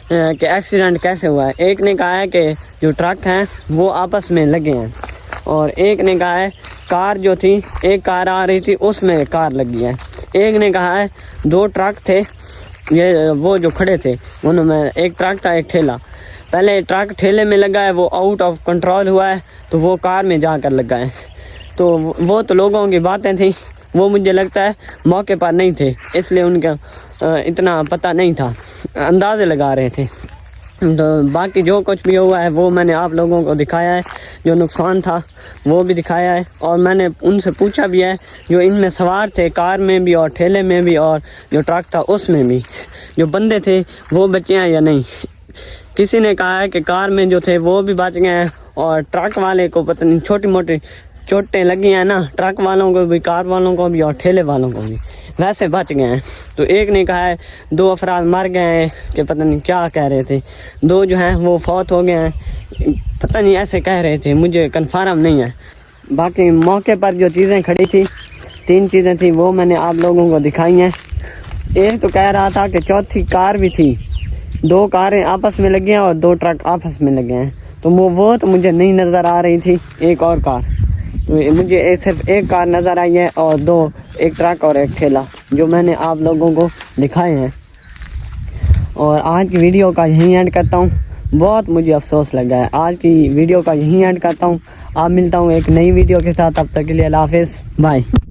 कि एक्सीडेंट कैसे हुआ है। एक ने कहा है कि जो ट्रक हैं वो आपस में लगे हैं, और एक ने कहा है कार जो थी, एक कार आ रही थी उसमें कार लगी है। एक ने कहा है 2 ट्रक थे, ये वो जो खड़े थे उनमें, एक ट्रक था एक ठेला। पहले ट्रक ठेले में लगा है, वो आउट ऑफ कंट्रोल हुआ है तो वो कार में जाकर लगा है। तो वो तो लोगों की बातें थी, वो मुझे लगता है मौके पर नहीं थे, इसलिए उनका इतना पता नहीं था, अंदाज़े लगा रहे थे। तो बाकी जो कुछ भी हुआ है वो मैंने आप लोगों को दिखाया है, जो नुकसान था वो भी दिखाया है, और मैंने उनसे पूछा भी है जो इनमें सवार थे, कार में भी और ठेले में भी और जो ट्रक था उसमें भी, जो बंदे थे वो बचे हैं या नहीं। किसी ने कहा है कि कार में जो थे वो भी बच गए हैं, और ट्रक वाले को पता नहीं छोटी मोटी चोटें लगी हैं ना, ट्रक वालों को भी, कार वालों को भी और ठेले वालों को भी, वैसे बच गए हैं। तो एक ने कहा है 2 अफराद मर गए हैं कि पता नहीं क्या कह रहे थे, 2 जो हैं वो फौत हो गए हैं, पता नहीं ऐसे कह रहे थे, मुझे कन्फर्म नहीं है। बाकी मौके पर जो चीज़ें खड़ी थी, 3 चीज़ें थी वो मैंने आप लोगों को दिखाई हैं। एक तो कह रहा था कि चौथी कार भी थी, 2 कारें आपस में लगी हैं और 2 ट्रक आपस में लगे हैं, तो वो तो मुझे नहीं नज़र आ रही थी। एक और कार, तो मुझे सिर्फ एक कार नज़र आई है, और 2, एक ट्रक और एक ठेला, जो मैंने आप लोगों को दिखाए हैं। और आज की वीडियो का यहीं एंड करता हूँ। बहुत मुझे अफसोस लगा है, आज की वीडियो का यहीं एंड करता हूँ। आप मिलता हूँ एक नई वीडियो के साथ, तब तक के लिए अल्लाह हाफिज़, बाय।